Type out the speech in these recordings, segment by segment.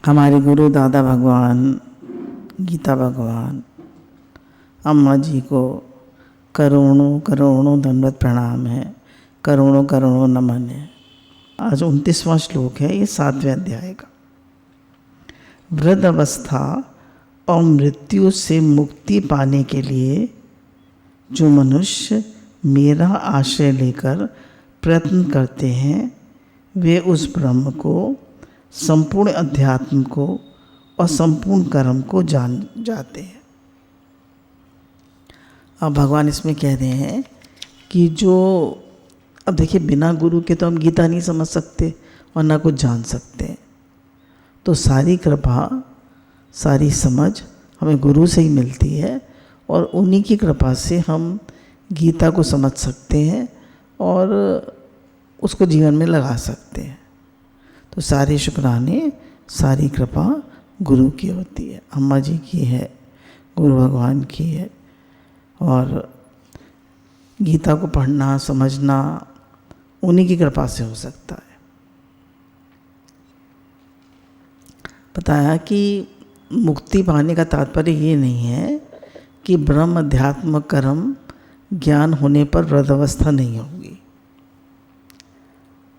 हमारे गुरु दादा भगवान, गीता भगवान, अम्मा जी को करोड़ों करोड़ों दंडवत प्रणाम है, करोड़ों करोड़ों नमन है। आज 29वां श्लोक है, ये 7वें अध्याय का। वृद्ध अवस्था और मृत्यु से मुक्ति पाने के लिए जो मनुष्य मेरा आश्रय लेकर प्रयत्न करते हैं वे उस ब्रह्म को, संपूर्ण अध्यात्म को और संपूर्ण कर्म को जान जाते हैं। अब भगवान इसमें कह रहे हैं कि जो, अब देखिए, बिना गुरु के तो हम गीता नहीं समझ सकते और ना कुछ जान सकते। तो सारी कृपा, सारी समझ हमें गुरु से ही मिलती है और उन्हीं की कृपा से हम गीता को समझ सकते हैं और उसको जीवन में लगा सकते हैं। तो सारे शुक्राने, सारी कृपा गुरु की होती है, अम्मा जी की है, गुरु भगवान की है। और गीता को पढ़ना, समझना उन्हीं की कृपा से हो सकता है। बताया कि मुक्ति पाने का तात्पर्य ये नहीं है कि ब्रह्म अध्यात्म कर्म ज्ञान होने पर वृद्धावस्था नहीं होगी।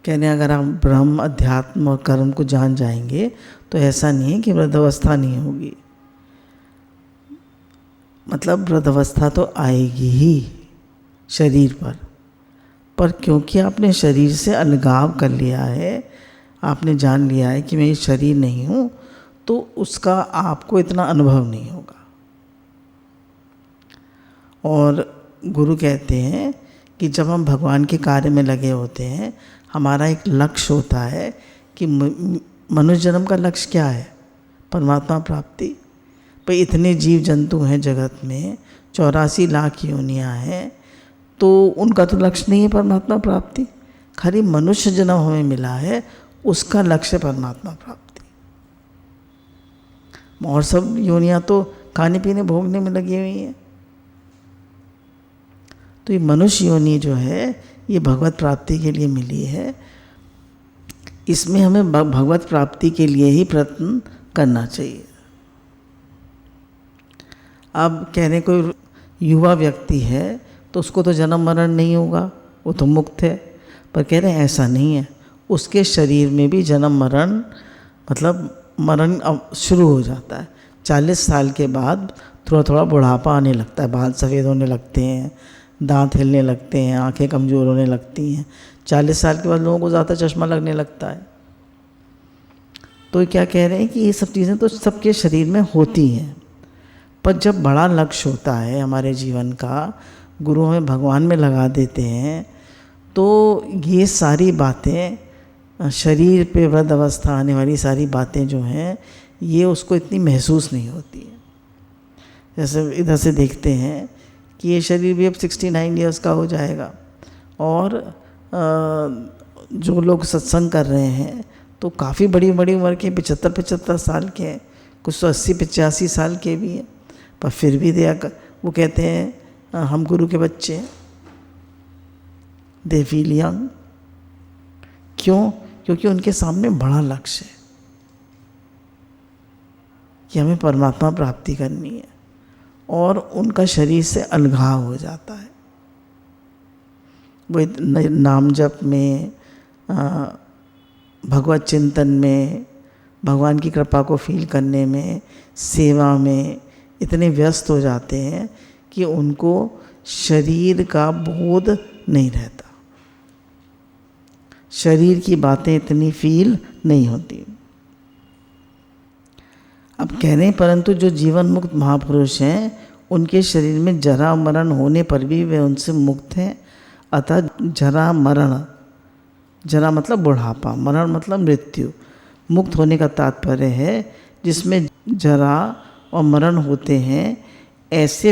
कहने अगर आप ब्रह्म अध्यात्म और कर्म को जान जाएंगे तो ऐसा नहीं है कि वृद्धावस्था नहीं होगी। मतलब वृद्धावस्था तो आएगी ही शरीर पर क्योंकि आपने शरीर से अलगाव कर लिया है, आपने जान लिया है कि मैं ये शरीर नहीं हूँ, तो उसका आपको इतना अनुभव नहीं होगा। और गुरु कहते हैं कि जब हम भगवान के कार्य में लगे होते हैं, हमारा एक लक्ष्य होता है कि मनुष्य जन्म का लक्ष्य क्या है? परमात्मा प्राप्ति। पर इतने जीव जंतु हैं जगत में, 84 लाख योनियाँ हैं, तो उनका तो लक्ष्य नहीं है परमात्मा प्राप्ति। खाली मनुष्य जन्म हमें मिला है, उसका लक्ष्य परमात्मा प्राप्ति। और सब योनियाँ तो खाने पीने भोगने में लगी हुई हैं। तो ये मनुष्य योनि जो है ये भगवत प्राप्ति के लिए मिली है। इसमें हमें भगवत प्राप्ति के लिए ही प्रयत्न करना चाहिए। अब कहने कोई युवा व्यक्ति है तो उसको तो जन्म मरण नहीं होगा, वो तो मुक्त है। पर कह रहे हैं ऐसा नहीं है, उसके शरीर में भी जन्म मरण, मतलब मरण अब शुरू हो जाता है। 40 साल के बाद थोड़ा थोड़ा बुढ़ापा आने लगता है, बाल सफ़ेद होने लगते हैं, दांत हिलने लगते हैं, आंखें कमज़ोर होने लगती हैं। 40 साल के बाद लोगों को ज़्यादा चश्मा लगने लगता है। तो क्या कह रहे हैं कि ये सब चीज़ें तो सबके शरीर में होती हैं, पर जब बड़ा लक्ष्य होता है हमारे जीवन का, गुरु हमें भगवान में लगा देते हैं, तो ये सारी बातें, शरीर पे वृद्ध अवस्था आने वाली सारी बातें जो हैं, ये उसको इतनी महसूस नहीं होती है। जैसे इधर से देखते हैं कि ये शरीर भी अब 69 ईयर्स का हो जाएगा, और जो लोग सत्संग कर रहे हैं तो काफ़ी बड़ी बड़ी उम्र के, 75-75 साल के हैं, कुछ तो 80-85 साल के भी हैं। पर फिर भी वो कहते हैं हम गुरु के बच्चे हैं। They feel young. क्यों? क्योंकि उनके सामने बड़ा लक्ष्य है कि हमें परमात्मा प्राप्ति करनी है, और उनका शरीर से अलगाव हो जाता है। वो नाम जप में, भगवत चिंतन में, भगवान की कृपा को फील करने में, सेवा में इतने व्यस्त हो जाते हैं कि उनको शरीर का बोध नहीं रहता, शरीर की बातें इतनी फील नहीं होती। अब कह रहे हैं परंतु जो जीवन मुक्त महापुरुष हैं, उनके शरीर में जरा मरण होने पर भी वे उनसे मुक्त हैं। अतः जरा मरण, जरा मतलब बुढ़ापा, मरण मतलब मृत्यु, मुक्त होने का तात्पर्य है जिसमें जरा और मरण होते हैं, ऐसे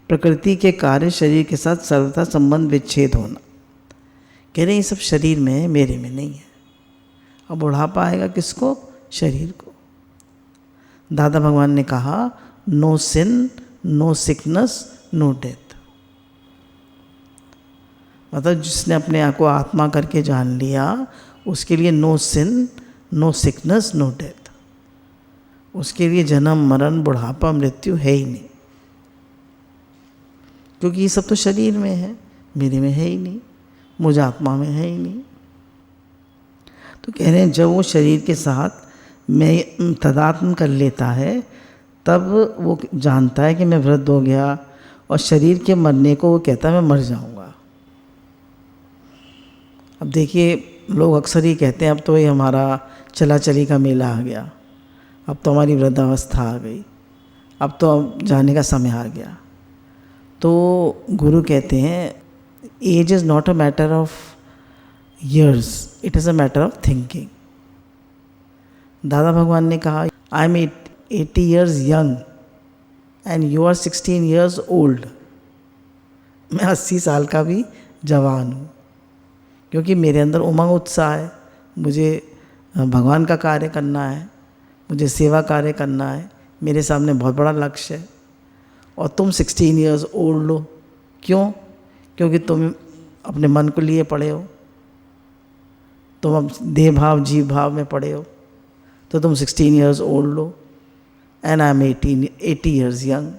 प्रकृति के कार्य शरीर के साथ सर्वथा संबंध विच्छेद होना। कह रहे हैं ये सब शरीर में है, मेरे में नहीं है। अब बुढ़ापा आएगा किसको? शरीर को। दादा भगवान ने कहा no sin, no sickness, no death. मतलब जिसने अपने आप को आत्मा करके जान लिया, उसके लिए no sin, no sickness no death. उसके लिए जन्म मरण बुढ़ापा मृत्यु है ही नहीं, क्योंकि ये सब तो शरीर में है, मेरे में है ही नहीं, मुझ आत्मा में है ही नहीं। तो कह रहे हैं जब वो शरीर के साथ मैं तदात्म कर लेता है तब वो जानता है कि मैं वृद्ध हो गया, और शरीर के मरने को वो कहता है मैं मर जाऊंगा। अब देखिए लोग अक्सर ही कहते हैं अब तो ये हमारा चला चली का मेला आ गया, अब तो हमारी वृद्धावस्था आ गई, अब तो जाने का समय आ गया। तो गुरु कहते हैं age is not a matter of years, it is a matter of thinking. दादा भगवान ने कहा I am 80 years young and you are 16 years old. मैं 80 साल का भी जवान हूँ, क्योंकि मेरे अंदर उमंग उत्साह है, मुझे भगवान का कार्य करना है, मुझे सेवा कार्य करना है, मेरे सामने बहुत बड़ा लक्ष्य है। और तुम 16 years old हो, क्यों? क्योंकि तुम अपने मन को लिए पड़े हो, तुम अब देह भाव जीव भाव में पड़े हो, तो तुम 16 years old हो and I am 80 years young।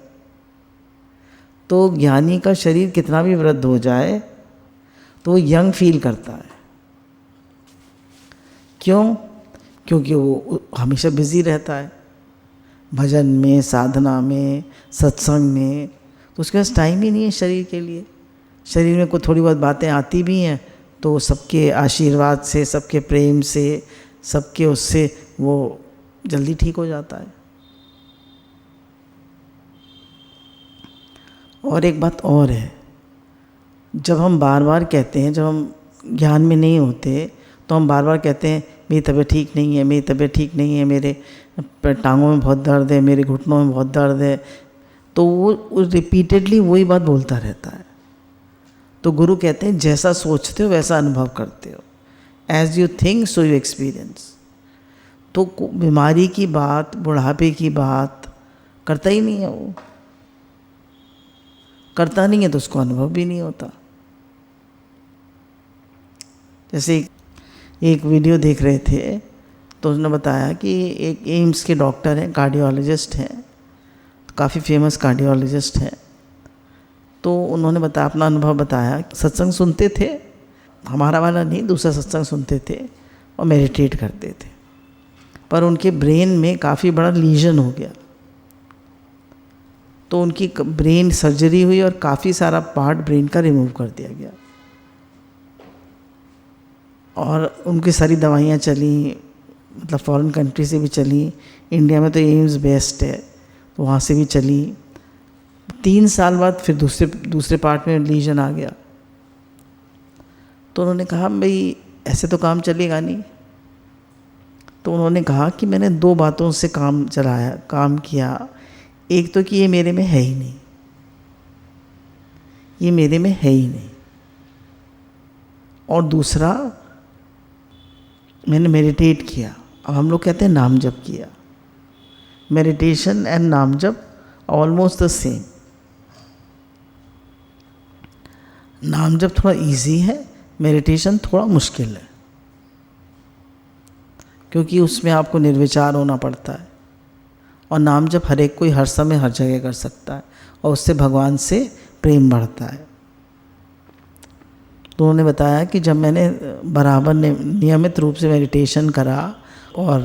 तो ज्ञानी का शरीर कितना भी वृद्ध हो जाए तो वो यंग फील करता है। क्यों? क्योंकि वो हमेशा बिजी रहता है भजन में, साधना में, सत्संग में, तो उसके पास टाइम ही नहीं है शरीर के लिए। शरीर में कोई थोड़ी बहुत बातें आती भी हैं तो सबके आशीर्वाद से, सबके प्रेम से, सबके उससे वो जल्दी ठीक हो जाता है। और एक बात और है, जब हम बार बार कहते हैं, जब हम ज्ञान में नहीं होते तो हम बार बार कहते हैं मेरी तबीयत ठीक नहीं है, मेरी तबीयत ठीक नहीं है, मेरे टांगों में बहुत दर्द है, मेरे घुटनों में बहुत दर्द है, तो वो रिपीटेडली वही बात बोलता रहता है। तो गुरु कहते हैं जैसा सोचते हो वैसा अनुभव करते हो, as you think so you experience. तो बीमारी की बात, बुढ़ापे की बात करता ही नहीं है, वो करता नहीं है तो उसको अनुभव भी नहीं होता। जैसे एक वीडियो देख रहे थे तो उसने बताया कि एक एम्स के डॉक्टर हैं, कार्डियोलॉजिस्ट हैं, काफ़ी फेमस कार्डियोलॉजिस्ट हैं। तो उन्होंने बताया, अपना अनुभव बताया, सत्संग सुनते थे, हमारा वाला नहीं, दूसरा सत्संग सुनते थे और मेडिटेट करते थे, पर उनके ब्रेन में काफ़ी बड़ा लीजन हो गया। तो उनकी ब्रेन सर्जरी हुई और काफ़ी सारा पार्ट ब्रेन का रिमूव कर दिया गया, और उनकी सारी दवाइयाँ चली, मतलब फॉरेन कंट्री से भी चली, इंडिया में तो एम्स बेस्ट है तो वहाँ से भी चली। 3 साल बाद फिर दूसरे पार्ट में लीजन आ गया। तो उन्होंने कहा भाई ऐसे तो काम चलेगा नहीं। तो उन्होंने कहा कि मैंने 2 बातों से काम किया। एक तो कि ये मेरे में है ही नहीं, ये मेरे में है ही नहीं, और दूसरा मैंने मेडिटेट किया। अब हम लोग कहते हैं नाम जप किया। मेडिटेशन एंड नाम जप ऑलमोस्ट द सेम। नाम जप थोड़ा इजी है, मेडिटेशन थोड़ा मुश्किल है, क्योंकि उसमें आपको निर्विचार होना पड़ता है, और नाम जप हर एक कोई हर समय हर जगह कर सकता है, और उससे भगवान से प्रेम बढ़ता है। तो उन्होंने बताया कि जब मैंने बराबर नियमित रूप से मेडिटेशन करा और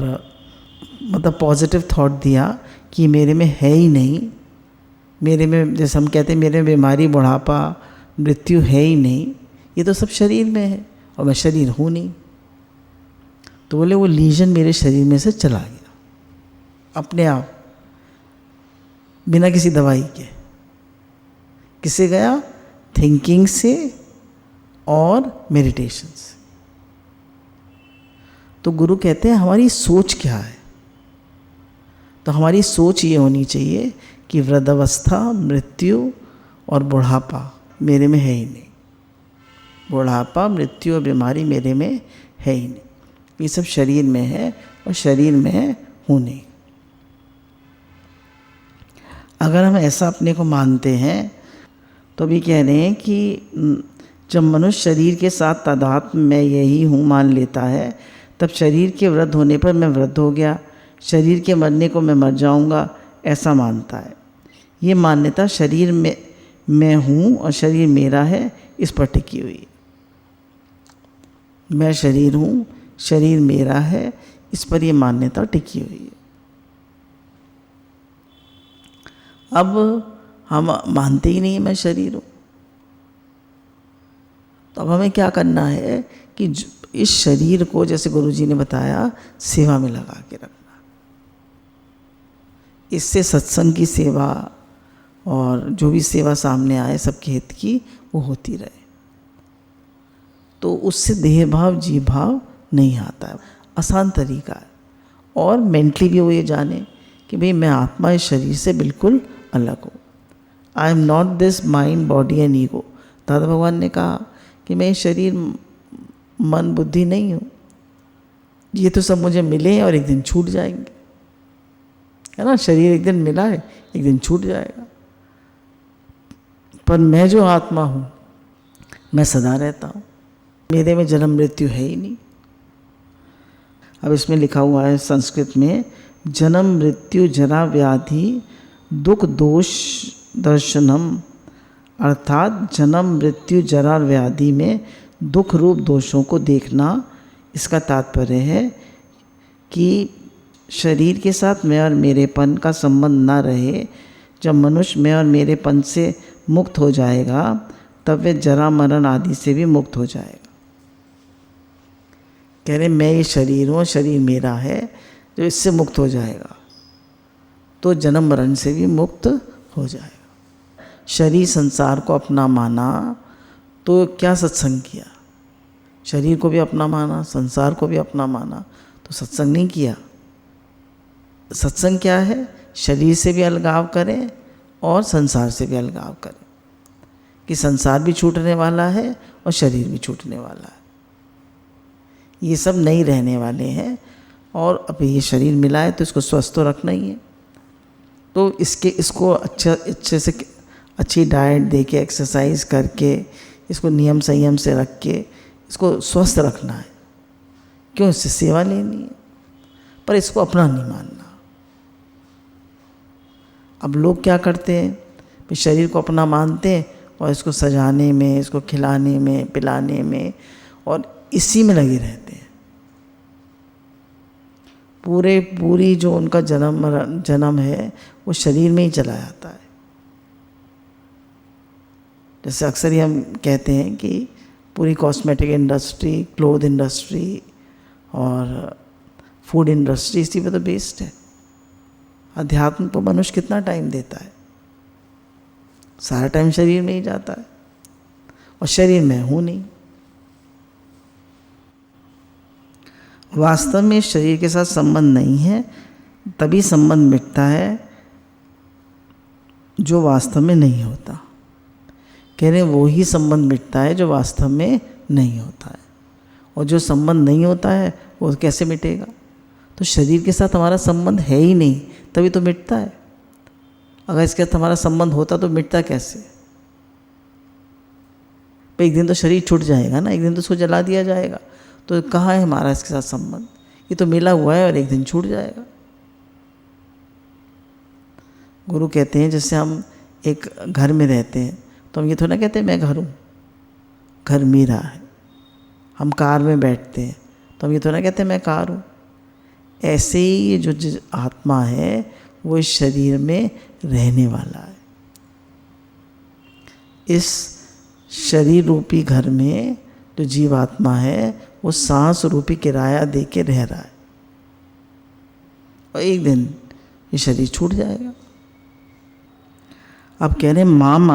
मतलब पॉजिटिव थॉट दिया कि मेरे में है ही नहीं, मेरे में, जैसे हम कहते हैं मेरे में बीमारी बुढ़ापा मृत्यु है ही नहीं, ये तो सब शरीर में है और मैं शरीर हूँ नहीं। तो बोले वो लीजन मेरे शरीर में से चला गया अपने आप, बिना किसी दवाई के। किससे गया? थिंकिंग से और मेडिटेशन से। तो गुरु कहते हैं हमारी सोच क्या है? तो हमारी सोच ये होनी चाहिए कि वृद्धावस्था, मृत्यु और बुढ़ापा मेरे में है ही नहीं, बुढ़ापा, मृत्यु और बीमारी मेरे में है ही नहीं, ये सब शरीर में है और शरीर में हूँ नहीं। अगर हम ऐसा अपने को मानते हैं तो भी कह रहे हैं कि जब मनुष्य शरीर के साथ तादात्म्य मैं यही हूँ मान लेता है, तब शरीर के वृद्ध होने पर मैं वृद्ध हो गया, शरीर के मरने को मैं मर जाऊंगा, ऐसा मानता है। ये मान्यता शरीर में मैं हूँ और शरीर मेरा है, इस पर टिकी हुई है। मैं शरीर हूँ, शरीर मेरा है, इस पर ये मान्यता टिकी हुई है। अब हम मानते ही नहीं मैं शरीर हूँ, तो अब हमें क्या करना है कि इस शरीर को, जैसे गुरुजी ने बताया, सेवा में लगा के रखना। इससे सत्संग की सेवा और जो भी सेवा सामने आए सबके हित की, वो होती रहे। तो उससे देह भाव जीव भाव नहीं आता है। आसान तरीका है। और मेंटली भी वो ये जाने कि भाई मैं आत्मा इस शरीर से बिल्कुल अलग हूँ। I am not this mind body and ego. दादा भगवान ने कहा कि मैं शरीर मन बुद्धि नहीं हूँ, ये तो सब मुझे मिले हैं और एक दिन छूट जाएंगे, है ना। शरीर एक दिन मिला है, एक दिन छूट जाएगा, पर मैं जो आत्मा हूँ मैं सदा रहता हूँ, मेरे में जन्म मृत्यु है ही नहीं। अब इसमें लिखा हुआ है संस्कृत में, जन्म मृत्यु जरा व्याधि दुख दोष दर्शनम, अर्थात जन्म मृत्यु जरा व्याधि में दुख रूप दोषों को देखना। इसका तात्पर्य है कि शरीर के साथ मैं और मेरेपन का संबंध ना रहे। जब मनुष्य मैं और मेरेपन से मुक्त हो जाएगा तब वे जरा मरण आदि से भी मुक्त हो जाएगा। कह रहे मैं ये शरीर हूँ, शरीर मेरा है, जो इससे मुक्त हो जाएगा तो जन्म मरण से भी मुक्त हो जाएगा। शरीर संसार को अपना माना तो क्या सत्संग किया? शरीर को भी अपना माना, संसार को भी अपना माना, तो सत्संग नहीं किया। सत्संग क्या है? शरीर से भी अलगाव करें और संसार से भी अलगाव करें, कि संसार भी छूटने वाला है और शरीर भी छूटने वाला है, ये सब नहीं रहने वाले हैं। और अब ये शरीर मिला है तो इसको स्वस्थ तो रखना ही है। तो इसको अच्छे से अच्छी डाइट दे के, एक्सरसाइज करके, इसको नियम संयम से रख के इसको स्वस्थ रखना है। क्यों? इससे सेवा लेनी है, पर इसको अपना नहीं मानना। अब लोग क्या करते हैं, शरीर को अपना मानते हैं और इसको सजाने में, इसको खिलाने में, पिलाने में और इसी में लगे रहते हैं। पूरी जो उनका जन्म है वो शरीर में ही चला जाता है। जैसे अक्सर ही हम कहते हैं कि पूरी कॉस्मेटिक इंडस्ट्री, क्लोथ इंडस्ट्री और फूड इंडस्ट्री इसी पे तो बेस्ड है। अध्यात्म को मनुष्य कितना टाइम देता है? सारा टाइम शरीर में ही जाता है, और शरीर में हूँ नहीं। वास्तव में शरीर के साथ संबंध नहीं है, तभी संबंध मिटता है जो वास्तव में नहीं होता। कह रहे वो ही संबंध मिटता है जो वास्तव में नहीं होता है, और जो संबंध नहीं होता है वो कैसे मिटेगा? तो शरीर के साथ हमारा संबंध है ही नहीं, तभी तो मिटता है। अगर इसके साथ हमारा संबंध होता तो मिटता कैसे? तो एक दिन तो शरीर छूट जाएगा ना, एक दिन तो उसको जला दिया जाएगा। तो कहाँ है हमारा इसके साथ संबंध? ये तो मिला हुआ है और एक दिन छूट जाएगा। गुरु कहते हैं जैसे हम एक घर में रहते हैं तो हम ये थोड़ा कहते हैं मैं घर हूँ, घर मेरा है। हम कार में बैठते हैं तो हम ये थोड़ा कहते हैं मैं कार हूँ। ऐसे ही ये जो आत्मा है वो इस शरीर में रहने वाला है। इस शरीर रूपी घर में जो जीवात्मा है वो सांस रूपी किराया दे के रह रहा है, और एक दिन ये शरीर छूट जाएगा। अब कह रहे माम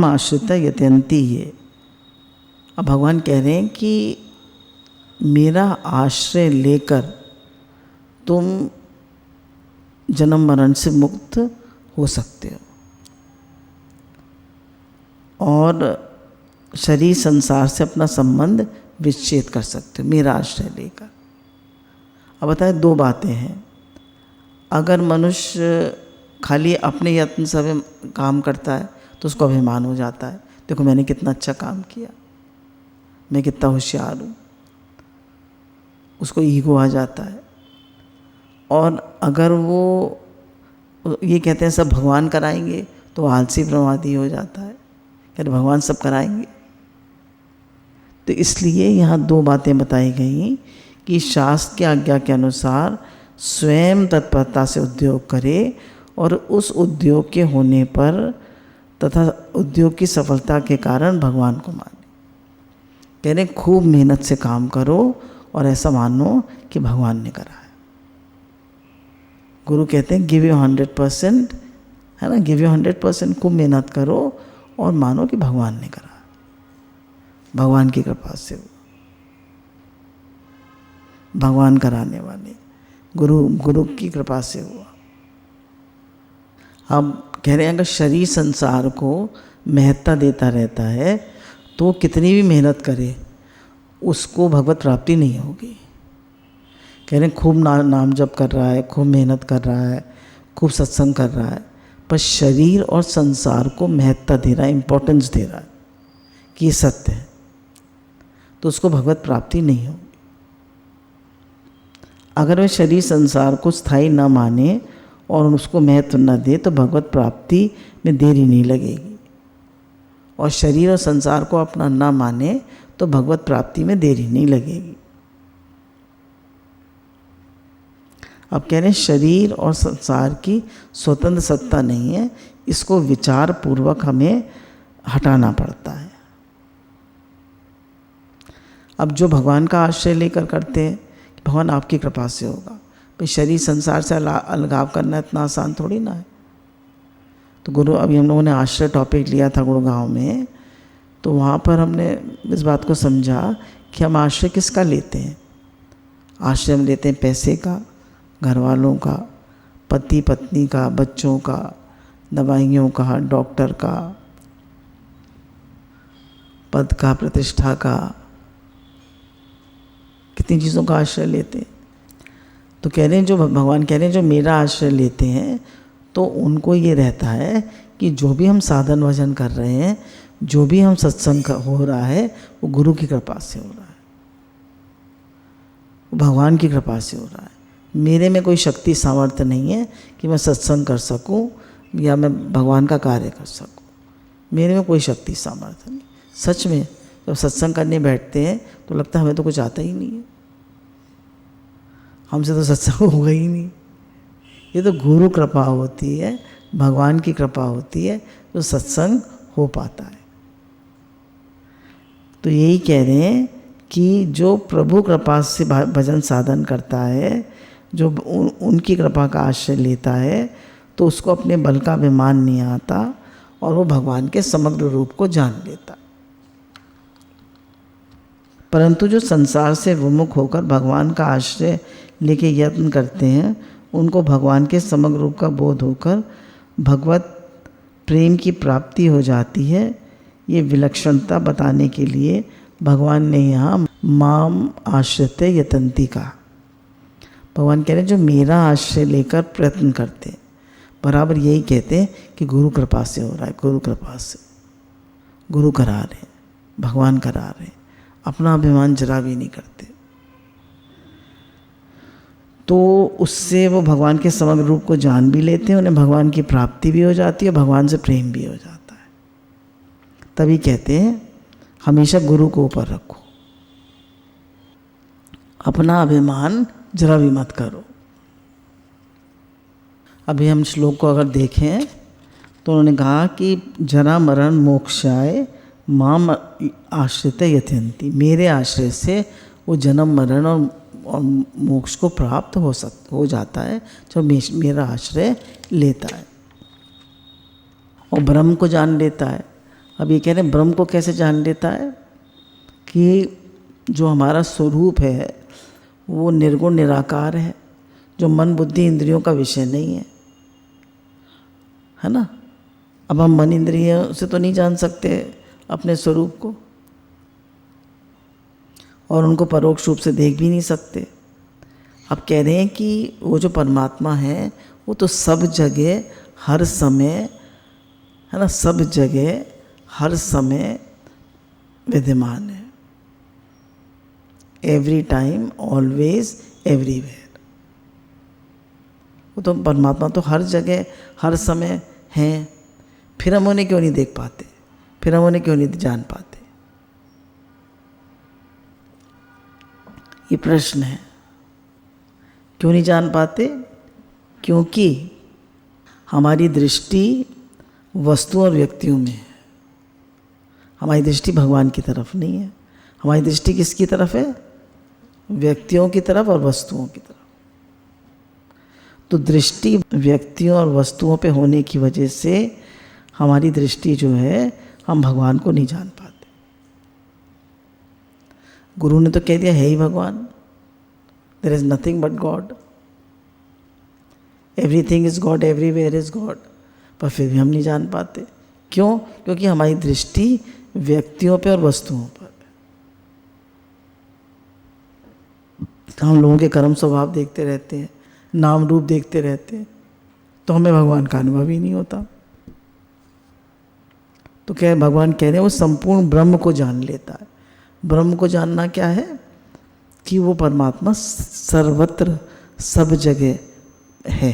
आश्रिता यत्यंती है। अब भगवान कह रहे हैं कि मेरा आश्रय लेकर तुम जन्म मरण से मुक्त हो सकते हो और शरीर संसार से अपना संबंध विच्छेद कर सकते हो मेरा आश्रय लेकर। अब बताए दो बातें हैं। अगर मनुष्य खाली अपने यत्न से काम करता है तो उसको अभिमान हो जाता है, देखो मैंने कितना अच्छा काम किया, मैं कितना होशियार हूँ, उसको ईगो आ जाता है। और अगर वो ये कहते हैं सब भगवान कराएंगे तो आलसी प्रमादी हो जाता है, कहते भगवान सब कराएंगे। तो इसलिए यहाँ दो बातें बताई गई कि शास्त्र की आज्ञा के अनुसार स्वयं तत्परता से उद्योग करे और उस उद्योग के होने पर तथा उद्योग की सफलता के कारण भगवान को माने। कह रहे खूब मेहनत से काम करो और ऐसा मानो कि भगवान ने करा है। गुरु कहते हैं गिव यू 100%, है ना, गिव यू 100%, खूब मेहनत करो और मानो कि भगवान ने करा, भगवान की कृपा से हुआ, भगवान कराने वाले गुरु की कृपा से हुआ। अब कह रहे हैं अगर शरीर संसार को महत्ता देता रहता है तो कितनी भी मेहनत करे उसको भगवत प्राप्ति नहीं होगी। कह रहे हैं खूब नाम जप कर रहा है, खूब मेहनत कर रहा है, खूब सत्संग कर रहा है, पर शरीर और संसार को महत्ता दे रहा है, इम्पोर्टेंस दे रहा है कि ये सत्य है, तो उसको भगवत प्राप्ति नहीं होगी। अगर वह शरीर संसार को स्थायी न माने और उसको महत्व न दे तो भगवत प्राप्ति में देरी नहीं लगेगी। और शरीर और संसार को अपना न माने तो भगवत प्राप्ति में देरी नहीं लगेगी। अब कह रहे हैं शरीर और संसार की स्वतंत्र सत्ता नहीं है, इसको विचार पूर्वक हमें हटाना पड़ता है। अब जो भगवान का आश्रय लेकर करते हैं कि भगवान आपकी कृपा से होगा, भाई शरीर संसार से अलगाव करना इतना आसान थोड़ी ना है। तो गुरु अभी हम लोगों ने आश्रय टॉपिक लिया था गुड़गांव में, तो वहाँ पर हमने इस बात को समझा कि हम आश्रय किसका लेते हैं। आश्रय हम लेते हैं पैसे का, घर वालों का, पति पत्नी का, बच्चों का, दवाइयों का, डॉक्टर का, पद का, प्रतिष्ठा का, कितनी चीज़ों का आश्रय लेते हैं। तो कह रहे हैं जो भगवान कह रहे हैं जो मेरा आश्रय लेते हैं तो उनको ये रहता है कि जो भी हम साधन भजन कर रहे हैं, जो भी हम सत्संग हो रहा है वो गुरु की कृपा से हो रहा है, वो भगवान की कृपा से हो रहा है। मेरे में कोई शक्ति सामर्थ्य नहीं है कि मैं सत्संग कर सकूं या मैं भगवान का कार्य कर सकूं, मेरे में कोई शक्ति सामर्थ्य नहीं। सच में जब सत्संग करने बैठते हैं तो लगता है हमें तो कुछ आता ही नहीं है, हमसे तो सत्संग होगा ही नहीं। ये तो गुरु कृपा होती है, भगवान की कृपा होती है तो सत्संग हो पाता है। तो यही कह रहे हैं कि जो प्रभु कृपा से भजन साधन करता है, जो उनकी कृपा का आश्रय लेता है, तो उसको अपने बल का अभिमान नहीं आता और वो भगवान के समग्र रूप को जान लेता। परंतु जो संसार से विमुख होकर भगवान का आश्रय लेके यत्न करते हैं, उनको भगवान के समग्र रूप का बोध होकर भगवत प्रेम की प्राप्ति हो जाती है। ये विलक्षणता बताने के लिए भगवान ने यहाँ माम आश्रित यतंती कहा। भगवान कह रहे हैं जो मेरा आश्रय लेकर प्रयत्न करते, बराबर यही कहते हैं कि गुरु कृपा से हो रहा है, गुरु कृपा से, गुरु करा रहे, भगवान करा रहे, अपना अभिमान जरा भी नहीं करते। तो उससे वो भगवान के समग्र रूप को जान भी लेते हैं, उन्हें भगवान की प्राप्ति भी हो जाती है, भगवान से प्रेम भी हो जाता है। तभी कहते हैं हमेशा गुरु को ऊपर रखो, अपना अभिमान जरा भी मत करो। अभी हम श्लोक को अगर देखें तो उन्होंने कहा कि जरा मरण मोक्षाय माम आश्रित यत्यंती, मेरे आश्रय से वो जन्म मरण और मोक्ष को प्राप्त हो जाता है जो मेरा आश्रय लेता है और ब्रह्म को जान लेता है। अब ये कह रहे हैं ब्रह्म को कैसे जान लेता है कि जो हमारा स्वरूप है वो निर्गुण निराकार है, जो मन बुद्धि इंद्रियों का विषय नहीं है ना। अब हम मन इंद्रियों से तो नहीं जान सकते अपने स्वरूप को और उनको परोक्ष रूप से देख भी नहीं सकते। अब कह रहे हैं कि वो जो परमात्मा है वो तो सब जगह हर समय, है ना, सब जगह हर समय विद्यमान है। Every time, always, everywhere. वो तो परमात्मा तो हर जगह हर समय हैं, फिर हम उन्हें क्यों नहीं देख पाते, फिर हम उन्हें क्यों नहीं जान पाते? ये प्रश्न है। क्यों नहीं जान पाते? क्योंकि हमारी दृष्टि वस्तु और व्यक्तियों में है। हमारी दृष्टि भगवान की तरफ नहीं है। हमारी दृष्टि किसकी तरफ है? व्यक्तियों की तरफ और वस्तुओं की तरफ। तो दृष्टि व्यक्तियों और वस्तुओं पे होने की वजह से हमारी दृष्टि जो है, हम भगवान को नहीं जान पाते। गुरु ने तो कह दिया है ही भगवान, there is nothing but God, everything is God, everywhere is God, पर फिर भी हम नहीं जान पाते। क्यों? क्योंकि हमारी दृष्टि व्यक्तियों पे और वस्तुओं पर। हम लोगों के कर्म स्वभाव देखते रहते हैं, नाम रूप देखते रहते हैं, तो हमें भगवान का अनुभव ही नहीं होता। तो क्या भगवान कह रहे हैं वो संपूर्ण ब्रह्म को जान लेता है। ब्रह्म को जानना क्या है? कि वो परमात्मा सर्वत्र सब जगह है,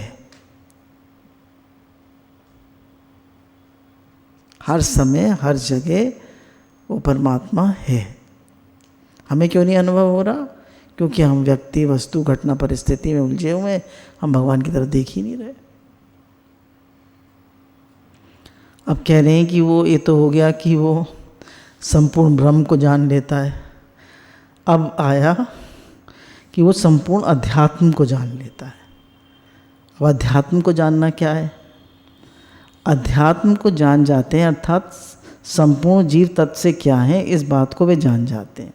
हर समय हर जगह वो परमात्मा है। हमें क्यों नहीं अनुभव हो रहा? क्योंकि हम व्यक्ति, वस्तु, घटना, परिस्थिति में उलझे हुए हैं, हम भगवान की तरफ देख ही नहीं रहे। अब कह रहे हैं कि वो, ये तो हो गया कि वो संपूर्ण ब्रह्म को जान लेता है। अब आया कि वो संपूर्ण अध्यात्म को जान लेता है। अब अध्यात्म को जानना क्या है? अध्यात्म को जान जाते हैं, अर्थात संपूर्ण जीव तत्व से क्या है, इस बात को वे जान जाते हैं।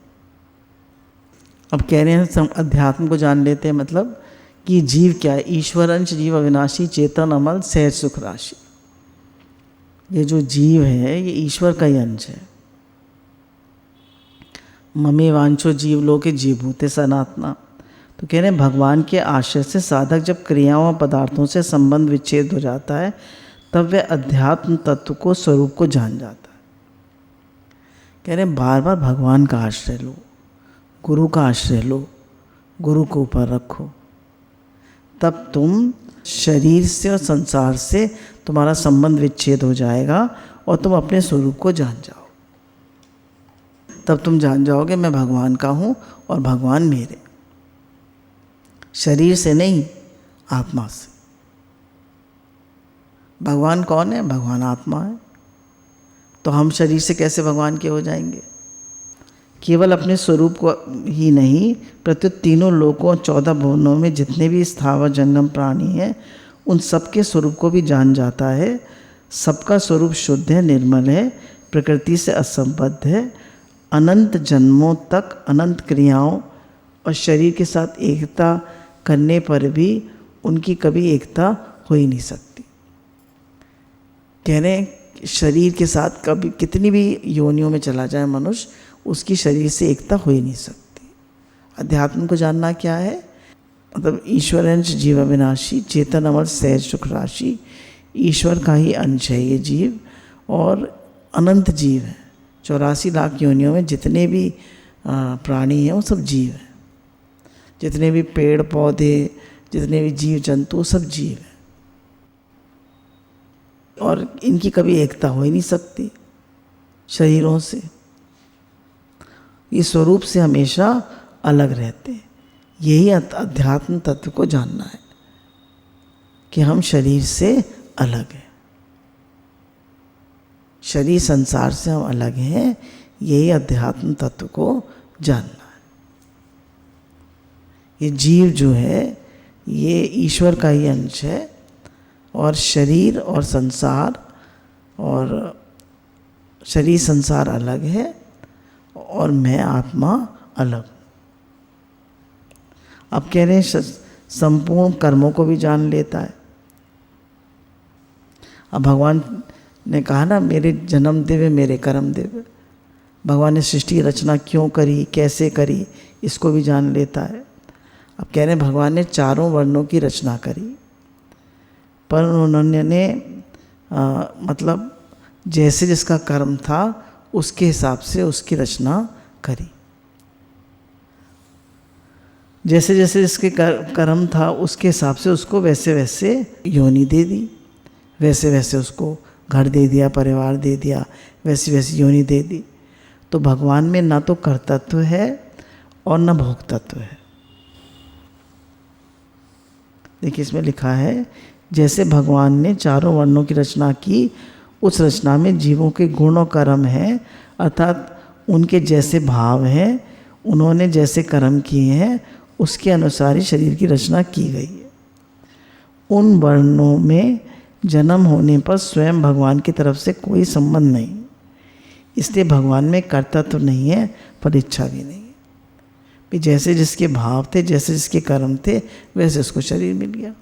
अब कह रहे हैं अध्यात्म को जान लेते हैं, मतलब कि जीव क्या है? ईश्वर अंश जीव अविनाशी, चेतन अमल, सहज सुख राशि। ये जो जीव है ये ईश्वर का ही अंश है। ममे वांछो जीव लोके जीवभूते सनातना। तो कह रहे हैं भगवान के आश्रय से साधक जब क्रियाओं और पदार्थों से संबंध विच्छेद हो जाता है, तब वह अध्यात्म तत्व को, स्वरूप को जान जाता है। कह रहे हैं बार बार भगवान का आश्रय लो, गुरु का आश्रय लो, गुरु को ऊपर रखो, तब तुम शरीर से और संसार से तुम्हारा संबंध विच्छेद हो जाएगा और तुम अपने स्वरूप को जान जाओ। तब तुम जान जाओगे मैं भगवान का हूँ और भगवान मेरे। शरीर से नहीं, आत्मा से। भगवान कौन है? भगवान आत्मा है। तो हम शरीर से कैसे भगवान के हो जाएंगे? केवल अपने स्वरूप को ही नहीं, प्रत्युत तीनों लोकों, 14 भुवनों में जितने भी स्थावर जंगम प्राणी हैं, उन सबके स्वरूप को भी जान जाता है। सबका स्वरूप शुद्ध है, निर्मल है, प्रकृति से असंबद्ध है, अनंत जन्मों तक अनंत क्रियाओं और शरीर के साथ एकता करने पर भी उनकी कभी एकता हो ही नहीं सकती। कह रहे हैं शरीर के साथ कभी कितनी भी योनियों में चला जाए मनुष्य, उसकी शरीर से एकता हो ही नहीं सकती। अध्यात्म को जानना क्या है? मतलब ईश्वर अंश जीव अविनाशी, चेतन अमर, सहज सुख राशि। ईश्वर का ही अंश है ये जीव और अनंत जीव है। 84 लाख योनियों में जितने भी प्राणी हैं वो सब जीव हैं। जितने भी पेड़ पौधे, जितने भी जीव जंतु, सब जीव हैं और इनकी कभी एकता हो ही नहीं सकती शरीरों से। ये स्वरूप से हमेशा अलग रहते हैं। यही अध्यात्म तत्व को जानना है कि हम शरीर से अलग हैं, शरीर संसार से हम अलग हैं। यही अध्यात्म तत्व को जानना है। ये जीव जो है ये ईश्वर का ही अंश है और शरीर और संसार, और शरीर संसार अलग है और मैं आत्मा अलग। अब कह रहे हैं संपूर्ण कर्मों को भी जान लेता है। अब भगवान ने कहा ना मेरे जन्म देवे मेरे कर्म देवे। भगवान ने सृष्टि की रचना क्यों करी, कैसे करी, इसको भी जान लेता है। अब कह रहे हैं भगवान ने चारों वर्णों की रचना करी, पर उन्होंने मतलब जैसे जिसका कर्म था उसके हिसाब से उसकी रचना करी। जैसे जैसे इसके कर्म था उसके हिसाब से उसको वैसे वैसे योनि दे दी, वैसे वैसे उसको घर दे दिया, परिवार दे दिया, वैसी वैसी योनि दे दी। तो भगवान में ना तो कर्तृत्व है और न भोक्तत्व है। देखिए इसमें लिखा है, जैसे भगवान ने चारों वर्णों की रचना की, उस रचना में जीवों के गुण और कर्म हैं, अर्थात उनके जैसे भाव हैं, उन्होंने जैसे कर्म किए हैं उसके अनुसार ही शरीर की रचना की गई है। उन वर्णों में जन्म होने पर स्वयं भगवान की तरफ से कोई संबंध नहीं, इसलिए भगवान में कर्तृत्व नहीं है, पर इच्छा भी नहीं है। कि जैसे जिसके भाव थे, जैसे जिसके कर्म थे, वैसे उसको शरीर मिल गया।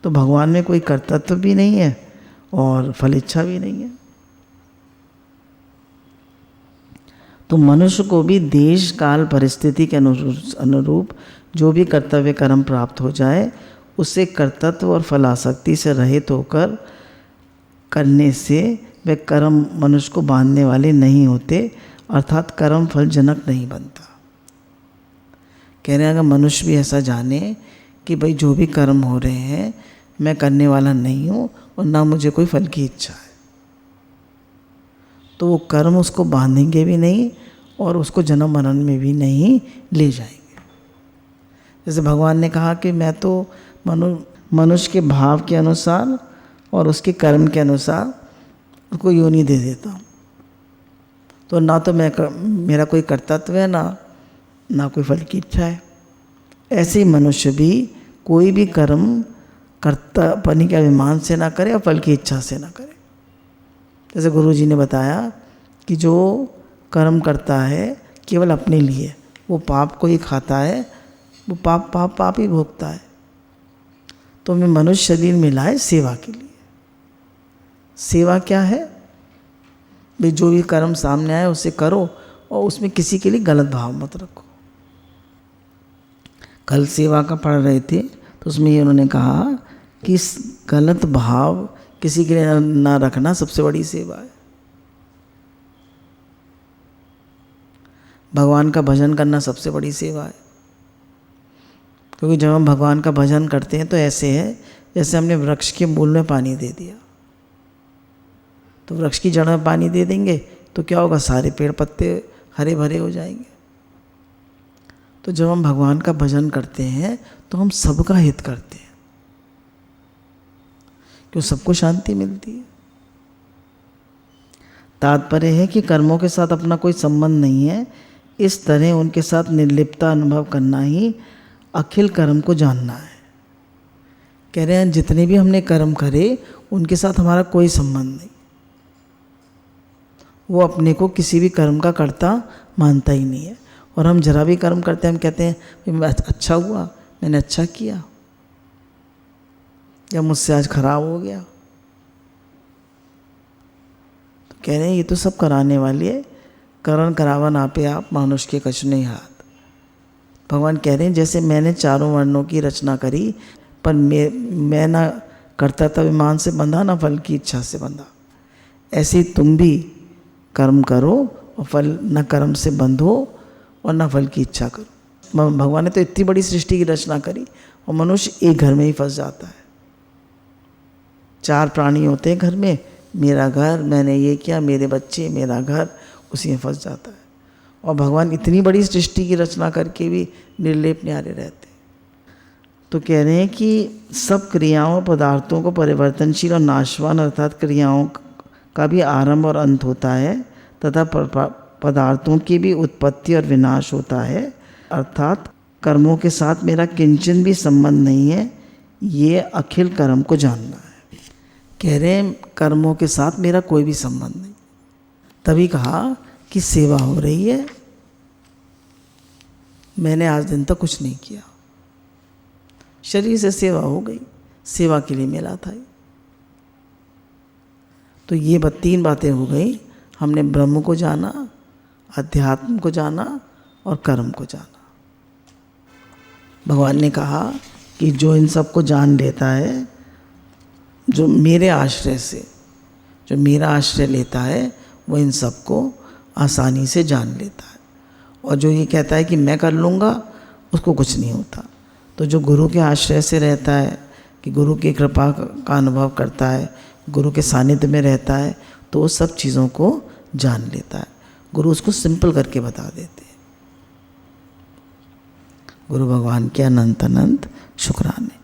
तो भगवान में कोई कर्तृत्व भी नहीं है और फल इच्छा भी नहीं है। तो मनुष्य को भी देश काल परिस्थिति के अनुरूप जो भी कर्तव्य कर्म प्राप्त हो जाए, उससे कर्तृत्व और फलासक्ति से रहित होकर करने से वे कर्म मनुष्य को बांधने वाले नहीं होते, अर्थात कर्म फल जनक नहीं बनता। कह रहे हैं अगर मनुष्य भी ऐसा जाने कि भाई जो भी कर्म हो रहे हैं मैं करने वाला नहीं हूँ और ना मुझे कोई फल की इच्छा है, तो वो कर्म उसको बांधेंगे भी नहीं और उसको जन्म मरण में भी नहीं ले जाएंगे। जैसे भगवान ने कहा कि मैं तो मनुष्य के भाव के अनुसार और उसके कर्म के अनुसार उसको योनि दे देता हूँ, तो ना तो मेरा कोई कर्तव्य है ना कोई फल की इच्छा है। ऐसे ही मनुष्य भी कोई भी कर्म कर्तापनी के अभिमान से ना करे और फल की इच्छा से ना करे। जैसे गुरु जी ने बताया कि जो कर्म करता है केवल अपने लिए, वो पाप को ही खाता है, वो पाप ही भोगता है। तो हमें मनुष्य शरीर मिला है सेवा के लिए। सेवा क्या है भाई, जो भी कर्म सामने आए उसे करो और उसमें किसी के लिए गलत भाव मत रखो। कल सेवा का पढ़ रहे थे तो उसमें ये उन्होंने कहा कि गलत भाव किसी के लिए ना रखना सबसे बड़ी सेवा है। भगवान का भजन करना सबसे बड़ी सेवा है, क्योंकि जब हम भगवान का भजन करते हैं तो ऐसे है जैसे हमने वृक्ष के मूल में पानी दे दिया। तो वृक्ष की जड़ में पानी दे देंगे तो क्या होगा, सारे पेड़ पत्ते हरे भरे हो जाएंगे। तो जब हम भगवान का भजन करते हैं तो हम सबका हित करते हैं, क्यों सबको शांति मिलती है। तात्पर्य है कि कर्मों के साथ अपना कोई संबंध नहीं है, इस तरह उनके साथ निर्लिप्तता अनुभव करना ही अखिल कर्म को जानना है। कह रहे हैं जितने भी हमने कर्म करे उनके साथ हमारा कोई संबंध नहीं, वो अपने को किसी भी कर्म का कर्ता मानता ही नहीं है। और हम जरा भी कर्म करते हैं हम कहते हैं अच्छा हुआ, मैंने अच्छा किया, या मुझसे आज खराब हो गया। तो कह रहे हैं ये तो सब कराने वाली है, करण करावन आपे आप मानुष के कछु नहीं हाथ। भगवान कह रहे हैं जैसे मैंने चारों वर्णों की रचना करी, पर मैं ना कर्तव्य अभिमान से बंधा ना फल की इच्छा से बंधा, ऐसे ही तुम भी कर्म करो और फल न कर्म से बंधो और न फल की इच्छा करो। भगवान ने तो इतनी बड़ी सृष्टि की रचना करी और मनुष्य एक घर में ही फंस जाता है। 4 प्राणी होते हैं घर में, मेरा घर, मैंने ये किया, मेरे बच्चे, मेरा घर, उसी में फंस जाता है। और भगवान इतनी बड़ी सृष्टि की रचना करके भी निर्लेप न्यारे रहते। तो कह रहे हैं कि सब क्रियाओं पदार्थों को परिवर्तनशील और नाशवान अर्थात क्रियाओं का भी आरंभ और अंत होता है, तथा पदार्थों की भी उत्पत्ति और विनाश होता है, अर्थात कर्मों के साथ मेरा किंचन भी संबंध नहीं है, ये अखिल कर्म को जानना है। कह रहे हैं कर्मों के साथ मेरा कोई भी संबंध नहीं। तभी कहा कि सेवा हो रही है, मैंने आज दिन तक कुछ नहीं किया, शरीर से सेवा हो गई, सेवा के लिए मिला था। तो ये 3 बातें हो गई, हमने ब्रह्म को जाना, अध्यात्म को जाना और कर्म को जाना। भगवान ने कहा कि जो इन सबको जान लेता है, जो मेरे आश्रय से, जो मेरा आश्रय लेता है, वो इन सबको आसानी से जान लेता है। और जो ये कहता है कि मैं कर लूँगा उसको कुछ नहीं होता। तो जो गुरु के आश्रय से रहता है, कि गुरु की कृपा का अनुभव करता है, गुरु के सानिध्य में रहता है, तो वो सब चीज़ों को जान लेता है। गुरु उसको सिंपल करके बता देते हैं। गुरु भगवान के अनंत अनंत शुक्राने।